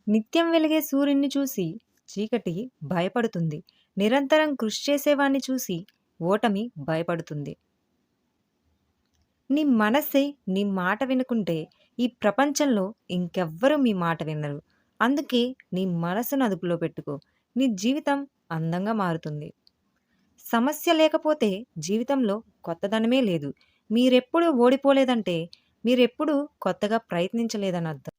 నిత్యం వెలిగే సూర్యుడిని చూసి చీకటి భయపడుతుంది. నిరంతరం కృషి చేసేవాణ్ణి చూసి ఓటమి భయపడుతుంది. నీ మనస్సే నీ మాట వినుకుంటే ఈ ప్రపంచంలో ఇంకెవ్వరూ మీ మాట వినరు. అందుకే నీ మనసును అదుపులో పెట్టుకో. నీ జీవితం అందంగా మారుతుంది. సమస్య లేకపోతే జీవితంలో కొత్తదనమే లేదు. మీరెప్పుడూ ఓడిపోలేదంటే మీరెప్పుడూ కొత్తగా ప్రయత్నించలేదని అర్థం.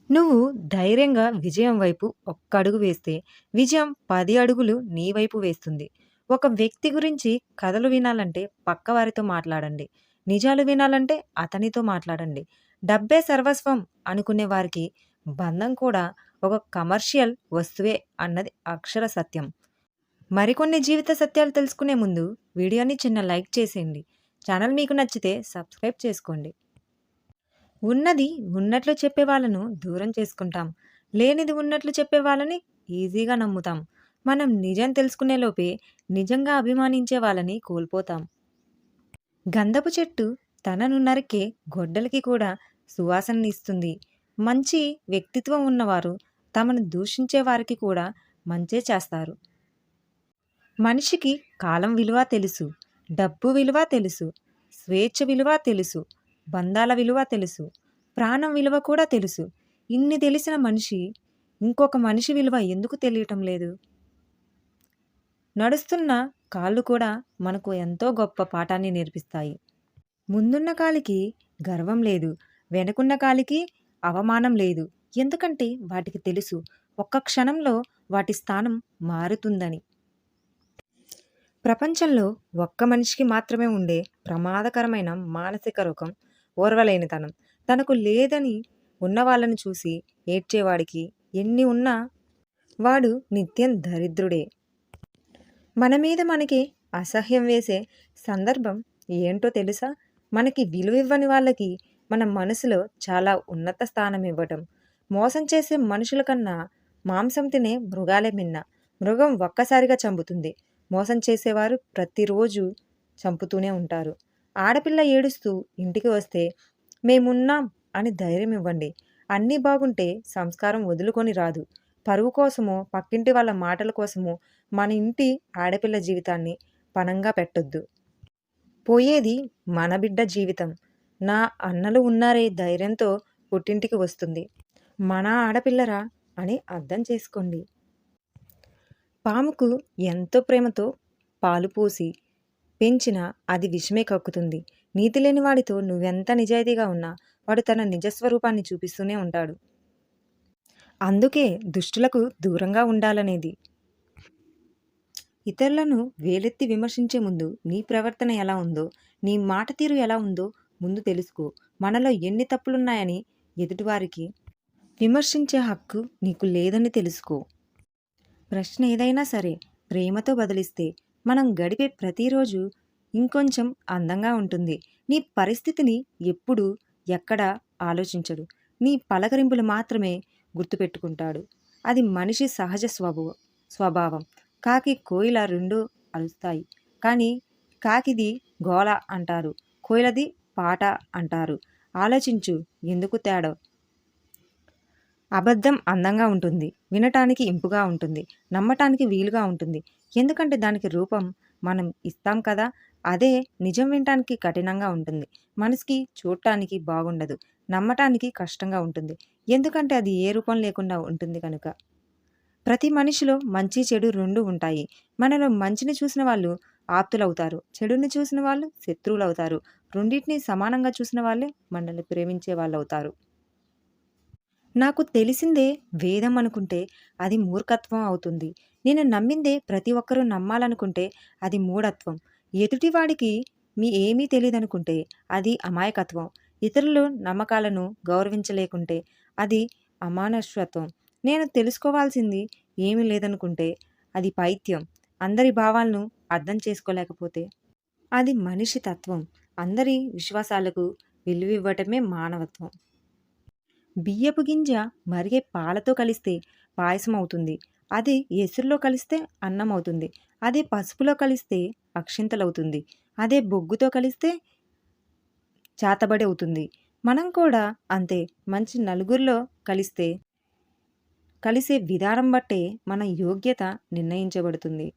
నువ్వు ధైర్యంగా విజయం వైపు ఒక్క అడుగు వేస్తే విజయం 10 అడుగులు నీ వైపు వేస్తుంది. ఒక వ్యక్తి గురించి కథలు వినాలంటే పక్కవారితో మాట్లాడండి. నిజాలు వినాలంటే అతనితో మాట్లాడండి. డబ్బే సర్వస్వం అనుకునే వారికి బంధం కూడా ఒక కమర్షియల్ వస్తువే అన్నది అక్షర సత్యం. మరికొన్ని జీవిత సత్యాలు తెలుసుకునే ముందు వీడియోని చిన్న లైక్ చేసేయండి. ఛానల్ మీకు నచ్చితే సబ్స్క్రైబ్ చేసుకోండి. ఉన్నది ఉన్నట్లు చెప్పే వాళ్ళను దూరం చేసుకుంటాం. లేనిది ఉన్నట్లు చెప్పే వాళ్ళని ఈజీగా నమ్ముతాం. మనం నిజం తెలుసుకునే లోపే నిజంగా అభిమానించే వాళ్ళని కోల్పోతాం. గంధపు చెట్టు తనను నరికే గొడ్డలికి కూడా సువాసననిస్తుంది. మంచి వ్యక్తిత్వం ఉన్నవారు తమను దూషించే వారికి కూడా మంచే చేస్తారు. మనిషికి కాలం విలువ తెలుసు, డబ్బు విలువ తెలుసు, స్వేచ్ఛ విలువ తెలుసు, బంధాల విలువ తెలుసు, ప్రాణం విలువ కూడా తెలుసు. ఇన్ని తెలిసిన మనిషి ఇంకొక మనిషి విలువ ఎందుకు తెలియటం లేదు? నడుస్తున్న కాళ్ళు కూడా మనకు ఎంతో గొప్ప పాఠాన్ని నేర్పిస్తాయి. ముందున్న కాలికి గర్వం లేదు, వెనుకున్న కాలికి అవమానం లేదు. ఎందుకంటే వాటికి తెలుసు ఒక్క క్షణంలో వాటి స్థానం మారుతుందని. ప్రపంచంలో ఒక్క మనిషికి మాత్రమే ఉండే ప్రమాదకరమైన మానసిక రోగం ఓర్వలేనితనం. తనకు లేదని ఉన్నవాళ్ళని చూసి ఏడ్చేవాడికి ఎన్ని ఉన్నా వాడు నిత్యం దరిద్రుడే. మన మీద మనకి అసహ్యం వేసే సందర్భం ఏంటో తెలుసా? మనకి విలువ ఇవ్వని వాళ్ళకి మన మనసులో చాలా ఉన్నత స్థానం ఇవ్వటం. మోసం చేసే మనుషుల కన్నా మాంసం తినే మృగాలే మిన్న. మృగం ఒక్కసారిగా చంపుతుంది, మోసం చేసేవారు ప్రతిరోజు చంపుతూనే ఉంటారు. ఆడపిల్ల ఏడుస్తూ ఇంటికి వస్తే మేమున్నాం అని ధైర్యం ఇవ్వండి. అన్నీ బాగుంటే సంస్కారం వదులుకొని రాదు. పరువు కోసమో పక్కింటి వాళ్ళ మాటల కోసమో మన ఇంటి ఆడపిల్ల జీవితాన్ని పణంగా పెట్టొద్దు. పోయేది మన బిడ్డ జీవితం. నా అన్నలు ఉన్నారే ధైర్యంతో పుట్టింటికి వస్తుంది. మన ఆడపిల్లరా అని అర్థం చేసుకోండి. పాముకు ఎంతో ప్రేమతో పాలు పోసి పెంచినా అది విషమే కక్కుతుంది. నీతి లేని వాడితో నువ్వెంత నిజాయితీగా ఉన్నా వాడు తన నిజస్వరూపాన్ని చూపిస్తూనే ఉంటాడు. అందుకే దుష్టులకు దూరంగా ఉండాలనేది. ఇతరులను వేలెత్తి విమర్శించే ముందు నీ ప్రవర్తన ఎలా ఉందో, నీ మాట తీరు ఎలా ఉందో ముందు తెలుసుకో. మనలో ఎన్ని తప్పులున్నాయని ఎదుటివారికి విమర్శించే హక్కు నీకు లేదని తెలుసుకో. ప్రశ్న ఏదైనా సరే ప్రేమతో బదిలిస్తే మనం గడిపే ప్రతిరోజు ఇంకొంచెం అందంగా ఉంటుంది. నీ పరిస్థితిని ఎప్పుడు ఎక్కడ ఆలోచించడు. నీ పలకరింపులు మాత్రమే గుర్తుపెట్టుకుంటాడు. అది మనిషి సహజ స్వభావం. కాకి కోయిల రెండు అరుస్తాయి, కానీ కాకిది గోల అంటారు, కోయిలది పాట అంటారు. ఆలోచించు ఎందుకు తేడా. అబద్ధం అందంగా ఉంటుంది, వినటానికి ఇంపుగా ఉంటుంది, నమ్మటానికి వీలుగా ఉంటుంది. ఎందుకంటే దానికి రూపం మనం ఇస్తాం కదా. అదే నిజం వినటానికి కఠినంగా ఉంటుంది, మనసుకి చూడటానికి బాగుండదు, నమ్మటానికి కష్టంగా ఉంటుంది. ఎందుకంటే అది ఏ రూపం లేకుండా ఉంటుంది కనుక. ప్రతి మనిషిలో మంచి చెడు రెండు ఉంటాయి. మనలో మంచిని చూసిన వాళ్ళు ఆప్తులవుతారు, చెడుని చూసిన వాళ్ళు శత్రువులు అవుతారు. రెండింటినీ సమానంగా చూసిన వాళ్ళే మనల్ని ప్రేమించే వాళ్ళు అవుతారు. నాకు తెలిసిందే వేదం అనుకుంటే అది మూర్ఖత్వం అవుతుంది. నేను నమ్మిందే ప్రతి ఒక్కరూ నమ్మాలనుకుంటే అది మూఢత్వం. ఎదుటివాడికి ఏమీ తెలియదనుకుంటే అది అమాయకత్వం. ఇతరులు నమ్మకాలను గౌరవించలేకుంటే అది అమానుషత్వం. నేను తెలుసుకోవాల్సింది ఏమీ లేదనుకుంటే అది పైత్యం. అందరి భావాలను అర్థం చేసుకోలేకపోతే అది మనిషి తత్వం. అందరి విశ్వాసాలకు విలువివ్వటమే మానవత్వం. బియ్యపు గింజ మరిగే పాలతో కలిస్తే పాయసం అవుతుంది. అదే ఎసురులో కలిస్తే అన్నం అవుతుంది. అదే పసుపులో కలిస్తే అక్షింతలవుతుంది. అదే బొగ్గుతో కలిస్తే చాతబడి అవుతుంది. మనం కూడా అంతే. మంచి నలుగురిలో కలిస్తే కలిసే విధానం బట్టే మన యోగ్యత నిర్ణయించబడుతుంది.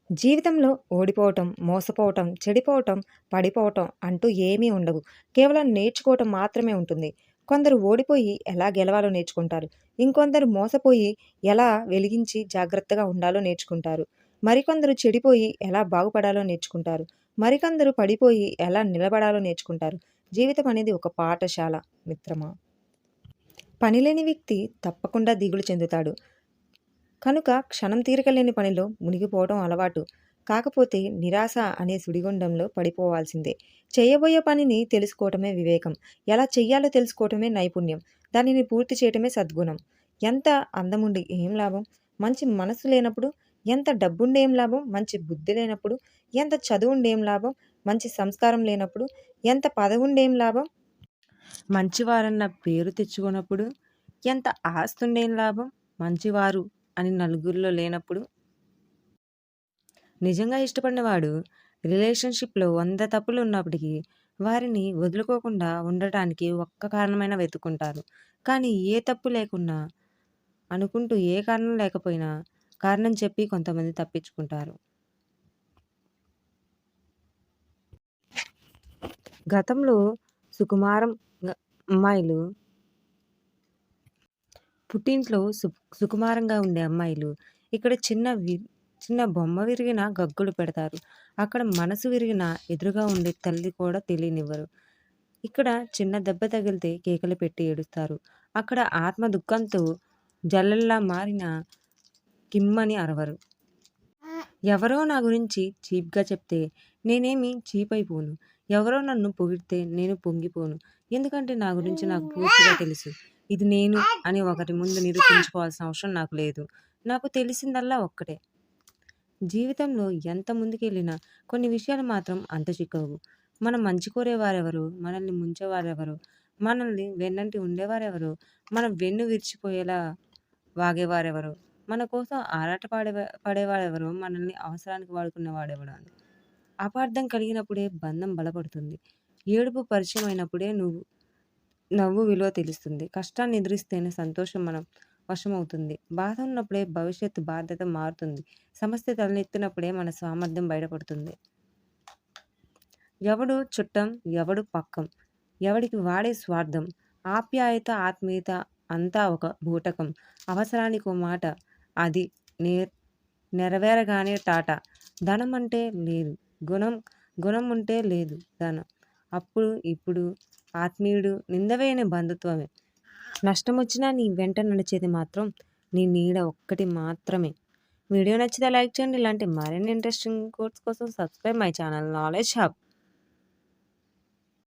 జీవితంలో ఓడిపోవటం, మోసపోవటం, చెడిపోవటం, పడిపోవటం అంటూ ఏమీ ఉండవు. కేవలం నేర్చుకోవటం మాత్రమే ఉంటుంది. కొందరు ఓడిపోయి ఎలా గెలవాలో నేర్చుకుంటారు. ఇంకొందరు మోసపోయి ఎలా వెలిగించి జాగ్రత్తగా ఉండాలో నేర్చుకుంటారు. మరికొందరు చెడిపోయి ఎలా బాగుపడాలో నేర్చుకుంటారు. మరికొందరు పడిపోయి ఎలా నిలబడాలో నేర్చుకుంటారు. జీవితం అనేది ఒక పాఠశాల మిత్రమా. పనిలేని వ్యక్తి తప్పకుండా దిగులు చెందుతాడు. కనుక క్షణం తీరిక లేని పనిలో మునిగిపోవడం అలవాటు. కాకపోతే నిరాశ అనే సుడిగుండంలో పడిపోవాల్సిందే. చేయబోయే పనిని తెలుసుకోవటమే వివేకం. ఎలా చెయ్యాలో తెలుసుకోవటమే నైపుణ్యం. దానిని పూర్తి చేయటమే సద్గుణం. ఎంత అందముండి ఏం లాభం? మంచి మనసు లేనప్పుడు. ఎంత డబ్బుండి ఏం లాభం? మంచి బుద్ధి లేనప్పుడు. ఎంత చదువుండి ఏం లాభం? మంచి సంస్కారం లేనప్పుడు. ఎంత పదవుండి ఏం లాభం? మంచివారన్న పేరు తెచ్చుకున్నప్పుడు. ఎంత ఆస్తుండేం లాభం? మంచివారు అని నలుగురిలో లేనప్పుడు. నిజంగా ఇష్టపడినవాడు రిలేషన్‌షిప్‌లో 100 తప్పులు ఉన్నప్పటికీ వారిని వదులుకోకుండా ఉండటానికి ఒక్క కారణమైనా వెతుక్కుంటారు. కానీ ఏ తప్పు లేకున్నా అనుకుంటూ ఏ కారణం లేకపోయినా కారణం చెప్పి కొంతమంది తప్పించుకుంటారు. గతంలో సుకుమారం గ అమ్మాయిలు పుట్టింట్లో సుకుమారంగా ఉండే అమ్మాయిలు ఇక్కడ చిన్న బొమ్మ విరిగిన గగ్గులు పెడతారు. అక్కడ మనసు విరిగిన ఎదురుగా ఉండే తల్లి కూడా తెలియనివ్వరు. ఇక్కడ చిన్న దెబ్బ తగిలితే కేకలు పెట్టి ఏడుస్తారు. అక్కడ ఆత్మ దుఃఖంతో జల్లెల్లా మారిన కిమ్మని అరవరు. ఎవరో నా గురించి చీప్‌గా చెప్తే నేనేమి చీప్ అయిపోను. ఎవరో నన్ను పొగిడితే నేను పొంగిపోను. ఎందుకంటే నా గురించి నాకు పూర్తిగా తెలుసు. ఇది నేను అని ఒకరి ముందు నిరూపించుకోవాల్సిన అవసరం నాకు లేదు. నాకు తెలిసిందల్లా ఒక్కటే. జీవితంలో ఎంత ముందుకెళ్ళినా కొన్ని విషయాలు మాత్రం అంత చిక్కవు. మనం మంచి కోరేవారెవరు? మనల్ని ముంచేవారెవరు? మనల్ని వెన్నంటి ఉండేవారెవరు? మన వెన్ను విరిచిపోయేలా వాగేవారెవరు? మన కోసం ఆరాట పడేవాడెవరు? మనల్ని అవసరానికి వాడుకునేవాడెవడు అని. అపార్థం కలిగినప్పుడే బంధం బలపడుతుంది. ఏడుపు పరిచయం అయినప్పుడే నవ్వు విలువ తెలుస్తుంది. కష్టాన్ని ఎదురిస్తేనే సంతోషం మనం వశమవుతుంది. బాధ ఉన్నప్పుడే భవిష్యత్తు బాధ్యత మారుతుంది. సమస్య తలెత్తినప్పుడే మన సామర్థ్యం బయటపడుతుంది. ఎవడు చుట్టం, ఎవడు పక్కం, ఎవడికి వాడే స్వార్థం, ఆప్యాయత, ఆత్మీయత అంతా ఒక బూటకం. అవసరానికో మాట, అది నెరవేరగానే టాటా. ధనం అంటే లేదు గుణం ఉంటే లేదు ధనం. అప్పుడు ఇప్పుడు ఆత్మీయుడు నిందవేయని బంధుత్వమే. నష్టమొచ్చినా నీ వెంట నడిచేది మాత్రం నీ నీడ ఒక్కటి మాత్రమే. వీడియో నచ్చితే లైక్ చేయండి. ఇలాంటి మరిన్ని ఇంట్రెస్టింగ్ కోట్స్ కోసం subscribe my channel knowledge hub.